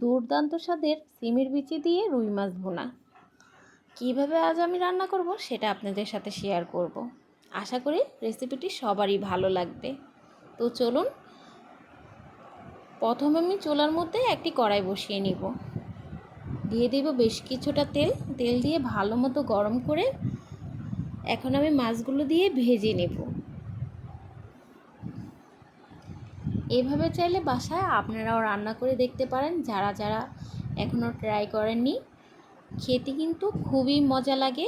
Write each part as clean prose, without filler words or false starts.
দুর্দান্ত স্বাদের সিমের বিচি দিয়ে রুই মাছ ভুনা কীভাবে আজ আমি রান্না করব সেটা আপনাদের সাথে শেয়ার করব। আশা করি রেসিপিটি সবারই ভালো লাগবে। তো চলুন, প্রথমে আমি চুলার মধ্যে একটি কড়াই বসিয়ে নিব। দিয়ে দেব বেশ কিছুটা তেল দিয়ে ভালো মতো গরম করে এখন আমি মাছগুলো দিয়ে ভেজে নেব। এভাবে চাইলে বাসায় আপনারাও রান্না করে দেখতে পারেন, যারা যারা এখনও ট্রাই করেননি। খেতে কিন্তু খুবই মজা লাগে।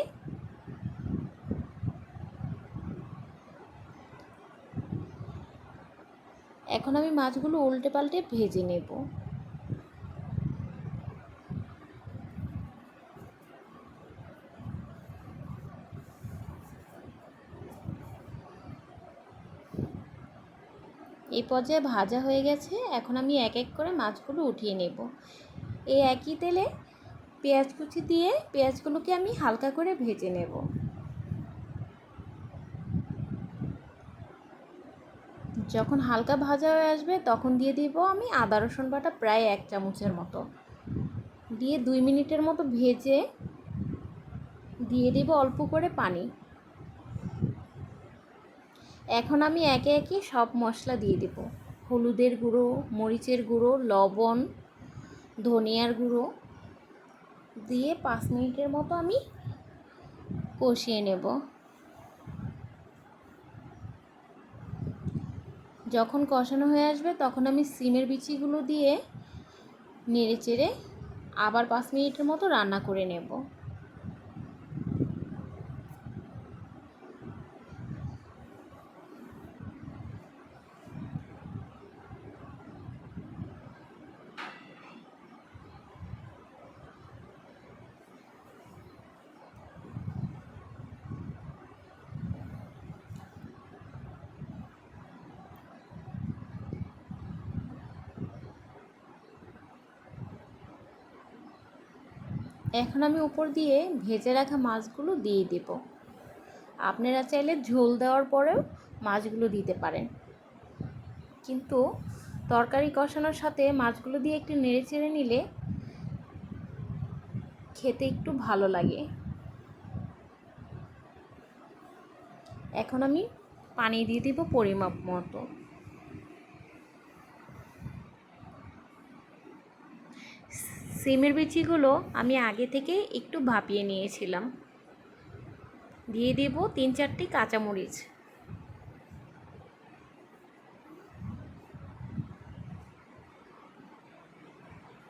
এখন আমি মাছগুলো উল্টে পাল্টে ভেজে নেব। এই পর্যায়ে ভাজা হয়ে গেছে। এখন আমি এক এক করে মাছগুলো উঠিয়ে নেব। এই একই তেলে পেঁয়াজ কুচি দিয়ে পেঁয়াজগুলোকে আমি হালকা করে ভেজে নেব। যখন হালকা ভাজা হয়ে আসবে তখন দিয়ে দিব আমি আদা রসুন বাটা প্রায় 1 চামচের মতো, দিয়ে 2 মিনিটের মতো ভেজে দিয়ে দেব অল্প করে পানি। এখন আমি একে একে সব মশলা দিয়ে দেব। হলুদের গুঁড়ো, মরিচের গুঁড়ো, লবণ, ধনিয়ার গুঁড়ো দিয়ে 5 মিনিটের মতো আমি কষিয়ে নেব। যখন কষানো হয়ে আসবে তখন আমি সিমের বিচিগুলো দিয়ে নেড়ে চেড়ে আবার 5 মিনিটের মতো রান্না করে নেব। এখন আমি উপর দিয়ে ভেজে রাখা মাছগুলো দিয়ে দেব। আপনারা চাইলে ঝোল দেওয়ার পরেও মাছগুলো দিতে পারেন, কিন্তু তরকারি কষানোর সাথে মাছগুলো দিয়ে একটু নেড়ে চেড়ে নিলে খেতে একটু ভালো লাগে। এখন আমি পানি দিয়ে দেব পরিমাপ মতো। সিমের বিচিগুলো আমি আগে থেকে একটু ভাপিয়ে নিয়েছিলাম। দিয়ে দেব 3-4টি কাঁচামরিচ।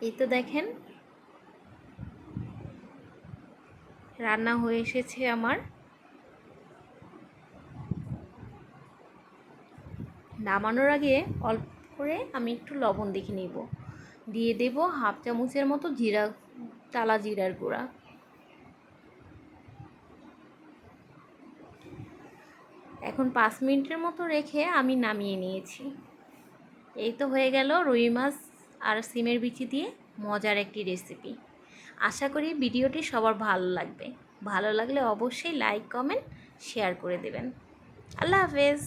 এই তো দেখেন রান্না হয়ে এসেছে আমার। নামানোর আগে অল্প করে আমি একটু লবণ দেখে নিব। দিয়ে দেব 1/2 চামচের মতো টালা জিরার গুঁড়া। এখন 5 মিনিটের মতো রেখে আমি নামিয়ে নিয়েছি। এই তো হয়ে গেল রুই মাছ আর সিমের বিচি দিয়ে মজার একটি রেসিপি। আশা করি ভিডিওটি সবার ভালো লাগবে। ভালো লাগলে অবশ্যই লাইক, কমেন্ট, শেয়ার করে দেবেন। আল্লাহ হাফেজ।